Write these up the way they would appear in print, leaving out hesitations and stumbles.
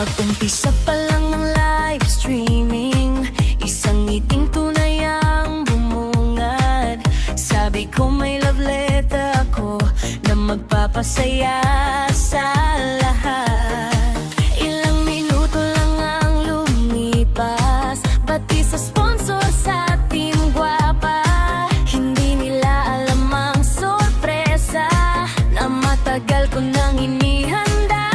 Pag-umpisa pa lang ng live streaming, isang ngiting tunay ang bumungad. Sabi ko may love letter ako na magpapasaya sa lahat. Ilang minuto lang ang lumipas, pati sa sponsor sa Team Guapa. Hindi nila alam ang sorpresa na matagal ko nang inihanda.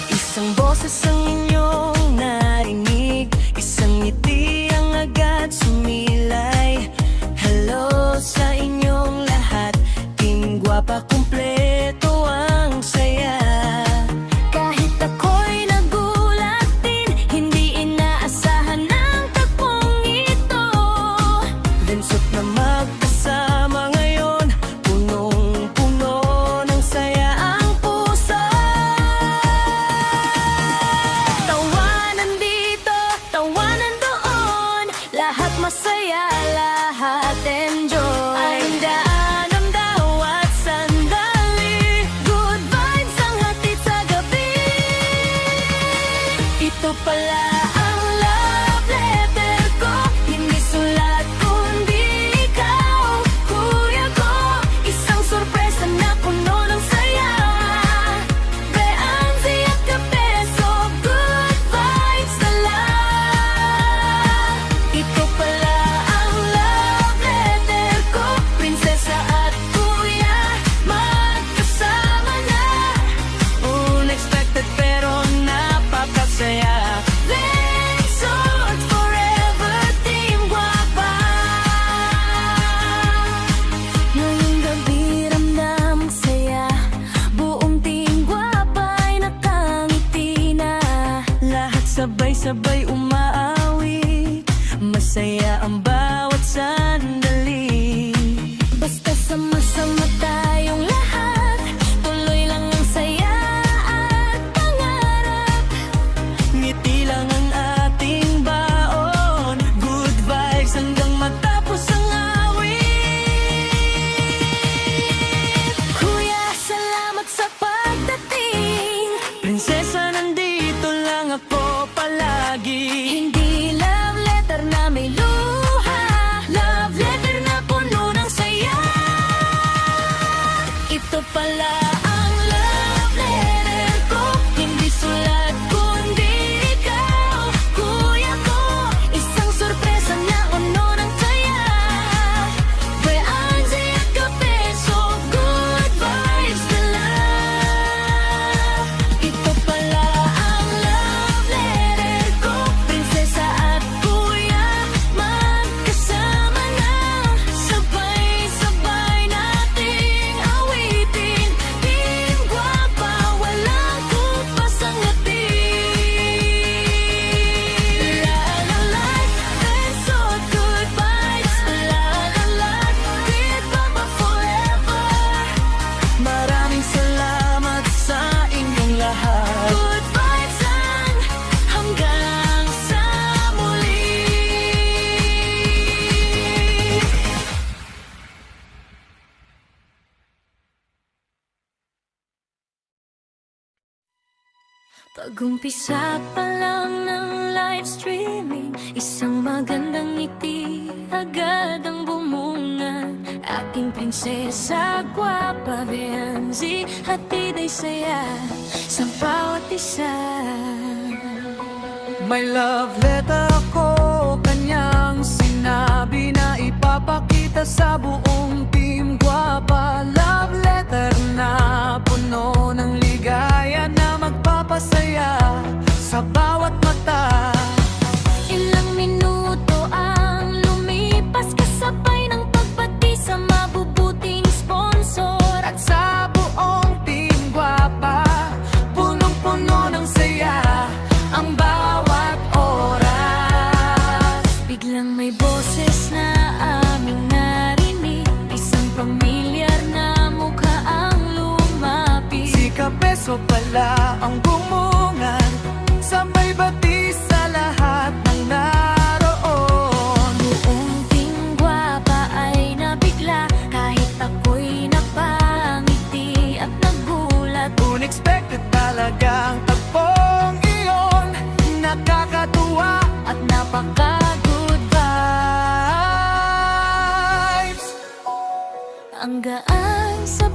Isang boses ang inyong narinig, isang ngiti ang agad sumilay. Hello sa inyong lahat, Team Guapa kumpleto ang saya. Kahit ako'y nagulat din, hindi inaasahan ang tagpong ito. Lensot na magkasama ngayon, punong-puno ng saya ang puso. Tawanan dito, tawanan doon, lahat masaya, lahat enjoy. Ang daan ang bawat sandali, good vibes ang hatid sa gabi. Ito pala ang love letter ko, hindi sulat kundi ikaw, kuya ko. Isang sorpresa na puno ng saya, beanzi at kapeso, good vibes na lang. Ito pala ang love letter ko, prinsesa at kuya, magkasama na. Unexpected pero napakasaya. Let's soar forever, Team Guapa. Ngayong gabi ramdam ang saya, buong Team Guapa ay nakangiti na. Lahat sabay-sabay umaawit, masaya ang bawat sandali. Basta sama-sama tayong lahat, tuloy lang ang saya at pangarap. Ngiti lang ang ating baon, good vibes hanggang matapos ang awit. Kuya, salamat sa pagdating, prinsesa nandito lang ako palagi. Hindi love letter na may luha, love letter na puno ng saya. Ito pala ang love letter ko, hindi sulat kundi ikaw, kuya ko. Isang sorpresa na puno ng saya, beanzi at kapeso, good vibes na lang. Ito pala ang love letter ko, prinsesa at kuya, magkasama na. Sabay-sabay nating awitin, Team Guapa, walang kupas ang ngiti. La la la, let's all good vibes. La la la, with Guapa forever. Maraming salamat sa inyong lahat. Good vibes lang hanggang sa muli. Pag-umpisa pa lang ng live streaming, isang magandang ngiti agad ang bumunga. Aking prinsesa, Guapa, beanzi, hatid ay saya sa bawat isa. May love letter ako kanyang sinabi na ipapakita sa buong Team Guapa. Love letter na puno ng ligaya na magpapasaya sa bawat mata. Ilang minuto ang lumipas, kasabay ng pagbati sa mabubuting sponsor. At sa buong Team Guapa, punong-puno ng saya ang bawat oras. Biglang may boses na aming narinig, isang pamilyar na mukha ang lumapit. Si Kapeso pala ang gumungan, sabay bati sa lahat ng naroon. Buong Team Guapa ay nabigla, kahit ako'y napangiti at nagulat. Unexpected Mahalagang tagpong iyon, nakakatuwa at napaka-good vibes. Ang gaan sa